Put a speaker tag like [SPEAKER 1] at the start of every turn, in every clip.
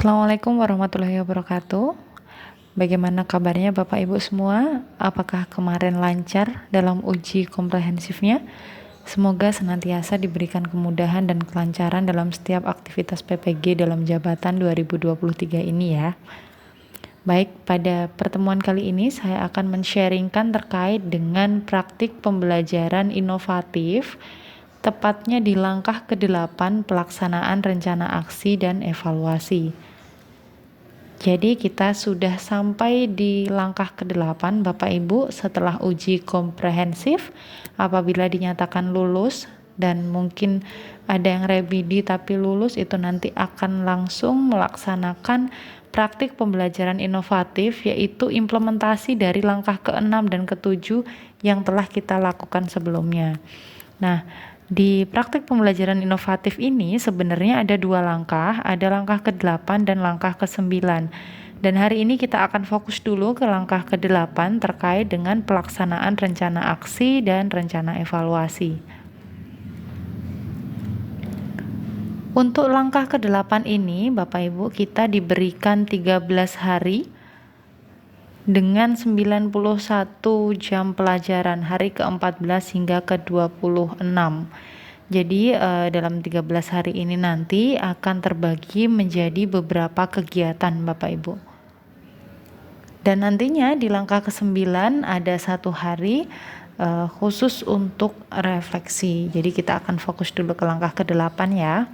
[SPEAKER 1] Assalamualaikum warahmatullahi wabarakatuh. Bagaimana kabarnya Bapak Ibu semua? Apakah kemarin lancar dalam uji komprehensifnya? Semoga senantiasa diberikan kemudahan dan kelancaran dalam setiap aktivitas PPG dalam jabatan 2023 ini ya. Baik, pada pertemuan kali ini saya akan men-sharingkan terkait dengan praktik pembelajaran inovatif, tepatnya di langkah ke-8 pelaksanaan rencana aksi dan evaluasi. Jadi kita sudah sampai di langkah ke-8 Bapak Ibu setelah uji komprehensif. Apabila dinyatakan lulus dan mungkin ada yang rebidi tapi lulus, itu nanti akan langsung melaksanakan praktik pembelajaran inovatif, yaitu implementasi dari langkah ke-6 dan ke-7 yang telah kita lakukan sebelumnya. Nah, di praktik pembelajaran inovatif ini sebenarnya ada dua langkah, ada langkah ke-8 dan langkah ke-9. Dan hari ini kita akan fokus dulu ke langkah ke-8 terkait dengan pelaksanaan rencana aksi dan rencana evaluasi. Untuk langkah ke-8 ini, Bapak Ibu, kita diberikan 13 hari dengan 91 jam pelajaran, hari ke-14 hingga ke-26. Jadi dalam 13 hari ini nanti akan terbagi menjadi beberapa kegiatan Bapak Ibu. Dan nantinya di langkah ke-9 ada 1 hari khusus untuk refleksi. Jadi kita akan fokus dulu ke langkah ke-8 ya.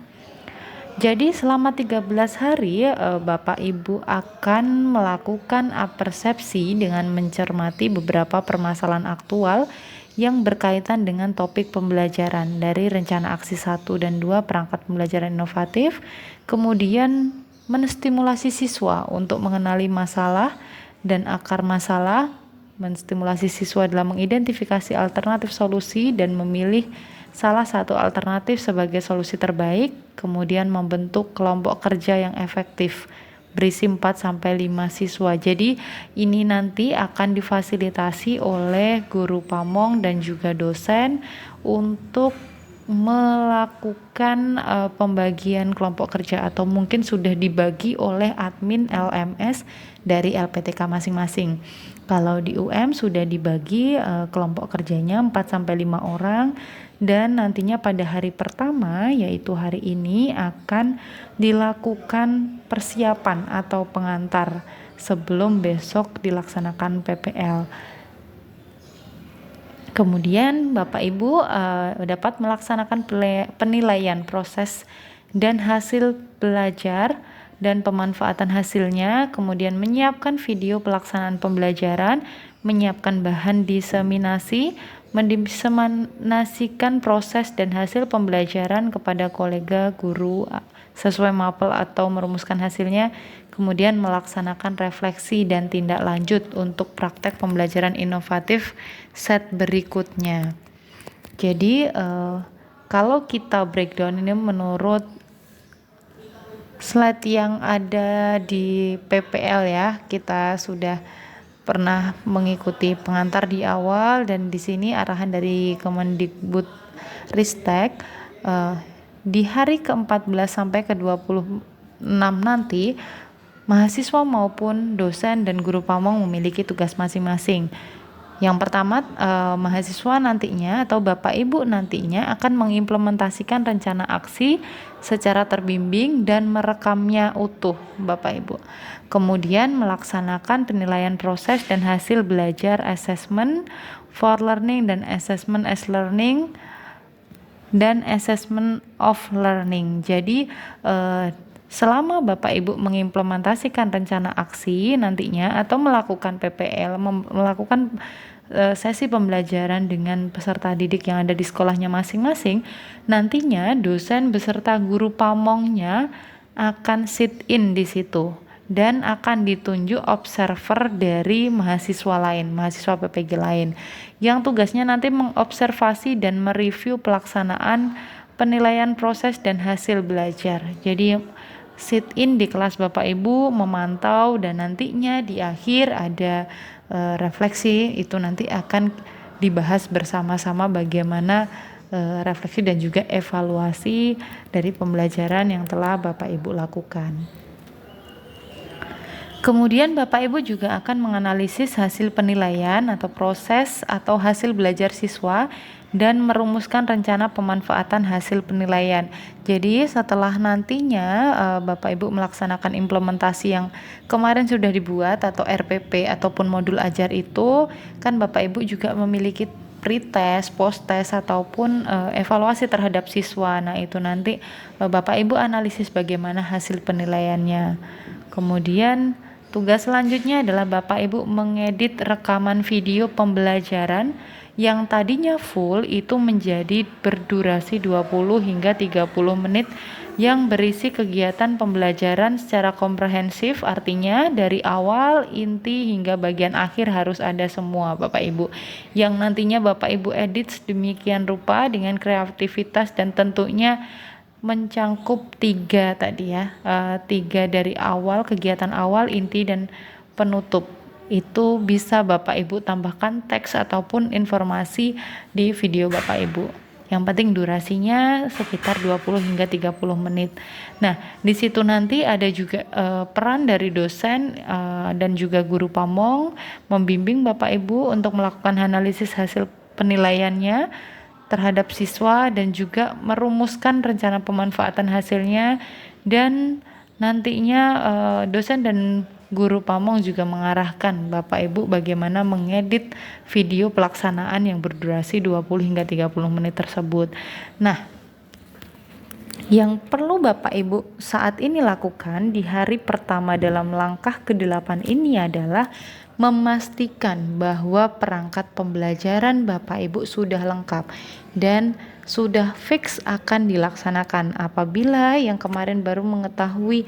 [SPEAKER 1] Jadi selama 13 hari Bapak Ibu akan melakukan apersepsi dengan mencermati beberapa permasalahan aktual yang berkaitan dengan topik pembelajaran dari rencana aksi 1 dan 2 perangkat pembelajaran inovatif, kemudian menstimulasi siswa untuk mengenali masalah dan akar masalah, menstimulasi siswa dalam mengidentifikasi alternatif solusi dan memilih salah satu alternatif sebagai solusi terbaik, kemudian membentuk kelompok kerja yang efektif berisi 4-5 siswa. Jadi ini nanti akan difasilitasi oleh guru pamong dan juga dosen untuk melakukan pembagian kelompok kerja, atau mungkin sudah dibagi oleh admin LMS dari LPTK masing-masing. Kalau di UM sudah dibagi kelompok kerjanya 4-5 orang, dan nantinya pada hari pertama, yaitu hari ini, akan dilakukan persiapan atau pengantar sebelum besok dilaksanakan PPL. Kemudian Bapak Ibu dapat melaksanakan penilaian proses dan hasil belajar dan pemanfaatan hasilnya, kemudian menyiapkan video pelaksanaan pembelajaran, menyiapkan bahan diseminasi, mendiseminasikan proses dan hasil pembelajaran kepada kolega guru sesuai mapel atau merumuskan hasilnya, kemudian melaksanakan refleksi dan tindak lanjut untuk praktek pembelajaran inovatif set berikutnya. Jadi kalau kita breakdown ini menurut slide yang ada di PPL ya, kita sudah pernah mengikuti pengantar di awal, dan di sini arahan dari Kemendikbud Ristek di hari ke-14 sampai ke-26 nanti mahasiswa maupun dosen dan guru pamong memiliki tugas masing-masing. Yang pertama, mahasiswa nantinya atau Bapak Ibu nantinya akan mengimplementasikan rencana aksi secara terbimbing dan merekamnya utuh Bapak Ibu. Kemudian melaksanakan penilaian proses dan hasil belajar assessment for learning dan assessment as learning dan assessment of learning. Jadi selama Bapak Ibu mengimplementasikan rencana aksi nantinya atau melakukan PPL, melakukan sesi pembelajaran dengan peserta didik yang ada di sekolahnya masing-masing, nantinya dosen beserta guru pamongnya akan sit in di situ dan akan ditunjuk observer dari mahasiswa lain, mahasiswa PPG lain, yang tugasnya nanti mengobservasi dan mereview pelaksanaan penilaian proses dan hasil belajar. Jadi sit in di kelas Bapak Ibu, memantau, dan nantinya di akhir ada refleksi. Itu nanti akan dibahas bersama-sama bagaimana refleksi dan juga evaluasi dari pembelajaran yang telah Bapak Ibu lakukan. Kemudian Bapak Ibu juga akan menganalisis hasil penilaian atau proses atau hasil belajar siswa dan merumuskan rencana pemanfaatan hasil penilaian. Jadi setelah nantinya Bapak Ibu melaksanakan implementasi yang kemarin sudah dibuat atau RPP ataupun modul ajar itu, kan Bapak Ibu juga memiliki pretest, post-test ataupun evaluasi terhadap siswa. Nah, itu nanti Bapak Ibu analisis bagaimana hasil penilaiannya. Kemudian tugas selanjutnya adalah Bapak Ibu mengedit rekaman video pembelajaran yang tadinya full itu menjadi berdurasi 20 hingga 30 menit yang berisi kegiatan pembelajaran secara komprehensif, artinya dari awal, inti hingga bagian akhir harus ada semua Bapak Ibu, yang nantinya Bapak Ibu edit sedemikian rupa dengan kreativitas dan tentunya mencangkup 3 tadi ya, 3 dari awal, kegiatan awal, inti, dan penutup. Itu bisa Bapak Ibu tambahkan teks ataupun informasi di video Bapak Ibu. Yang penting durasinya sekitar 20 hingga 30 menit. Nah, di situ nanti ada juga peran dari dosen dan juga guru pamong membimbing Bapak Ibu untuk melakukan analisis hasil penilaiannya terhadap siswa dan juga merumuskan rencana pemanfaatan hasilnya, dan nantinya dosen dan guru pamong juga mengarahkan Bapak Ibu bagaimana mengedit video pelaksanaan yang berdurasi 20 hingga 30 menit tersebut. Nah, yang perlu Bapak Ibu saat ini lakukan di hari pertama dalam langkah ke-8 ini adalah memastikan bahwa perangkat pembelajaran Bapak Ibu sudah lengkap dan sudah fix akan dilaksanakan. Apabila yang kemarin baru mengetahui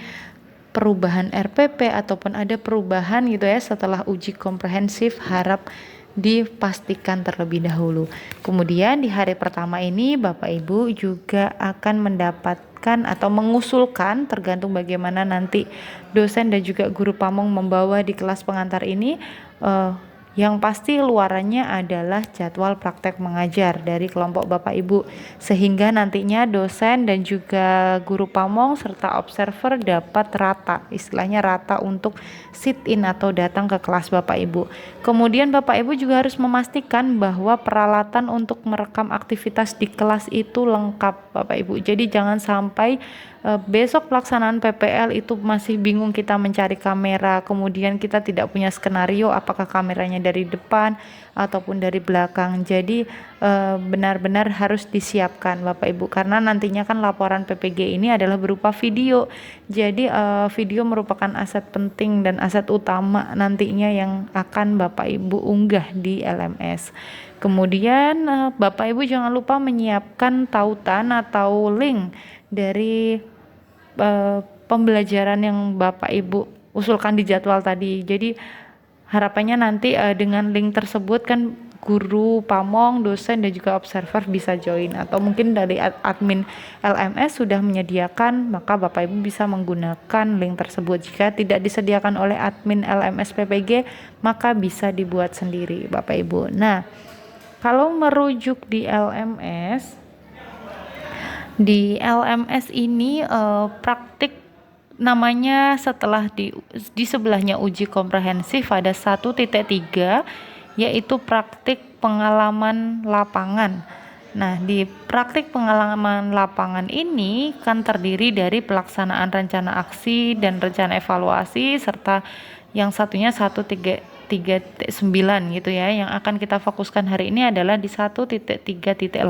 [SPEAKER 1] perubahan RPP ataupun ada perubahan gitu ya setelah uji komprehensif, harap dipastikan terlebih dahulu. Kemudian di hari pertama ini Bapak Ibu juga akan mendapatkan atau mengusulkan, tergantung bagaimana nanti dosen dan juga guru pamong membawa di kelas pengantar ini, yang pasti luarannya adalah jadwal praktek mengajar dari kelompok Bapak Ibu, sehingga nantinya dosen dan juga guru pamong serta observer dapat rata, istilahnya rata untuk sit in atau datang ke kelas Bapak Ibu. Kemudian Bapak Ibu juga harus memastikan bahwa peralatan untuk merekam aktivitas di kelas itu lengkap Bapak Ibu. Jadi jangan sampai besok pelaksanaan PPL itu masih bingung kita mencari kamera, kemudian kita tidak punya skenario apakah kameranya dari depan ataupun dari belakang. Jadi benar-benar harus disiapkan Bapak Ibu, karena nantinya kan laporan PPG ini adalah berupa video. Jadi video merupakan aset penting dan aset utama nantinya yang akan Bapak Ibu unggah di LMS. Kemudian Bapak Ibu jangan lupa menyiapkan tautan atau link dari pembelajaran yang Bapak Ibu usulkan di jadwal tadi. Jadi harapannya nanti dengan link tersebut kan guru pamong, dosen dan juga observer bisa join, atau mungkin dari admin LMS sudah menyediakan, maka Bapak Ibu bisa menggunakan link tersebut. Jika tidak disediakan oleh admin LMS PPG, maka bisa dibuat sendiri Bapak Ibu. Nah, kalau merujuk di LMS ini praktik namanya setelah di sebelahnya uji komprehensif ada 1.3, yaitu praktik pengalaman lapangan. Nah, di praktik pengalaman lapangan ini kan terdiri dari pelaksanaan rencana aksi dan rencana evaluasi, serta yang satunya 1.3.9 gitu ya. Yang akan kita fokuskan hari ini adalah di 1.3.8.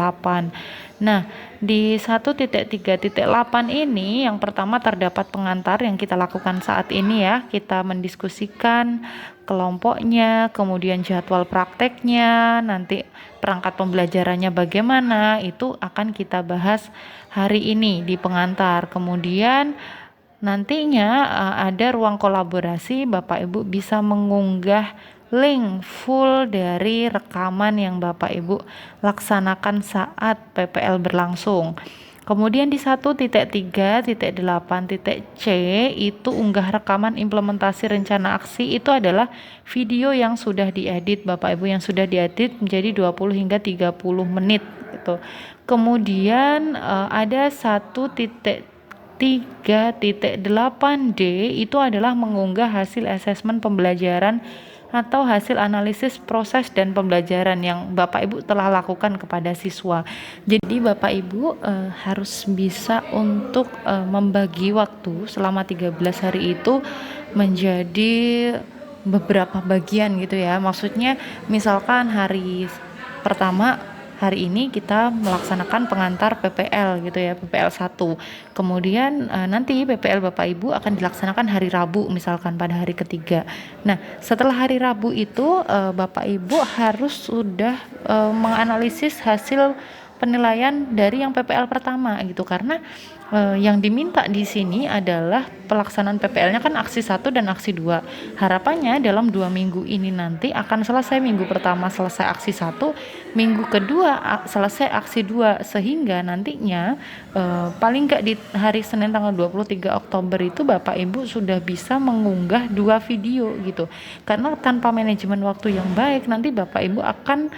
[SPEAKER 1] Nah, di 1.3.8 ini yang pertama terdapat pengantar yang kita lakukan saat ini ya. Kita mendiskusikan kelompoknya, kemudian jadwal prakteknya, nanti perangkat pembelajarannya bagaimana, itu akan kita bahas hari ini di pengantar. Kemudian nantinya ada ruang kolaborasi, Bapak Ibu bisa mengunggah link full dari rekaman yang Bapak Ibu laksanakan saat PPL berlangsung. Kemudian di 1.3.8.c itu unggah rekaman implementasi rencana aksi, itu adalah video yang sudah diedit Bapak Ibu, yang sudah diedit menjadi 20 hingga 30 menit gitu. Kemudian ada 1.3.9 3.8D itu adalah mengunggah hasil asesmen pembelajaran atau hasil analisis proses dan pembelajaran yang Bapak Ibu telah lakukan kepada siswa. Jadi Bapak Ibu harus bisa untuk membagi waktu selama 13 hari itu menjadi beberapa bagian gitu ya. Maksudnya misalkan hari pertama, hari ini kita melaksanakan pengantar PPL gitu ya, PPL 1. Kemudian nanti PPL Bapak Ibu akan dilaksanakan hari Rabu misalkan pada hari ketiga. Nah, setelah hari Rabu itu Bapak Ibu harus sudah menganalisis hasil penilaian dari yang PPL pertama gitu, karena yang diminta di sini adalah pelaksanaan PPL-nya kan aksi 1 dan aksi 2. Harapannya dalam 2 minggu ini nanti akan selesai. Minggu pertama selesai aksi 1, minggu kedua selesai aksi 2, sehingga nantinya paling nggak di hari Senin tanggal 23 Oktober itu Bapak Ibu sudah bisa mengunggah 2 video gitu. Karena tanpa manajemen waktu yang baik nanti Bapak Ibu akan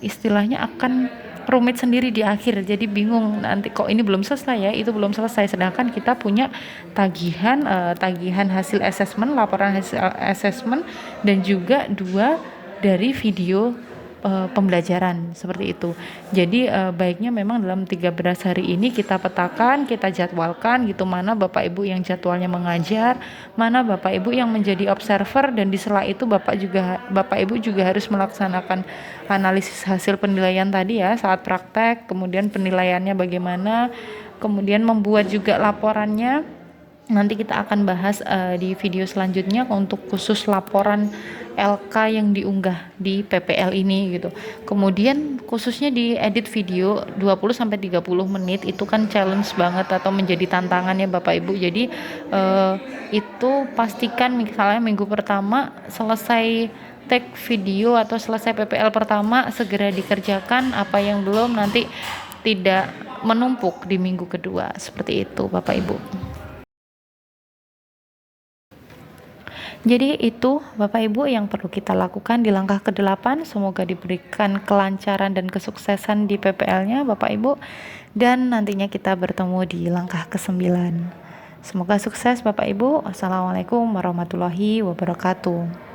[SPEAKER 1] istilahnya akan rumit sendiri di akhir, jadi bingung nanti kok ini belum selesai ya, itu belum selesai, sedangkan kita punya tagihan hasil asesmen, laporan hasil asesmen, dan juga 2 dari video pembelajaran seperti itu. Jadi baiknya memang dalam 13 hari ini kita petakan, kita jadwalkan gitu, mana Bapak Ibu yang jadwalnya mengajar, mana Bapak Ibu yang menjadi observer, dan di sela itu Bapak Ibu juga harus melaksanakan analisis hasil penilaian tadi ya saat praktek, kemudian penilaiannya bagaimana, kemudian membuat juga laporannya. Nanti kita akan bahas di video selanjutnya untuk khusus laporan LK yang diunggah di PPL ini gitu. Kemudian khususnya di edit video 20-30 menit itu kan challenge banget atau menjadi tantangan ya Bapak Ibu. Jadi itu pastikan misalnya minggu pertama selesai take video atau selesai PPL pertama segera dikerjakan, apa yang belum nanti tidak menumpuk di minggu kedua. Seperti itu Bapak Ibu. Jadi itu Bapak Ibu yang perlu kita lakukan di langkah ke-8. Semoga diberikan kelancaran dan kesuksesan di PPL-nya Bapak Ibu, dan nantinya kita bertemu di langkah ke-9. Semoga sukses Bapak Ibu. Assalamualaikum warahmatullahi wabarakatuh.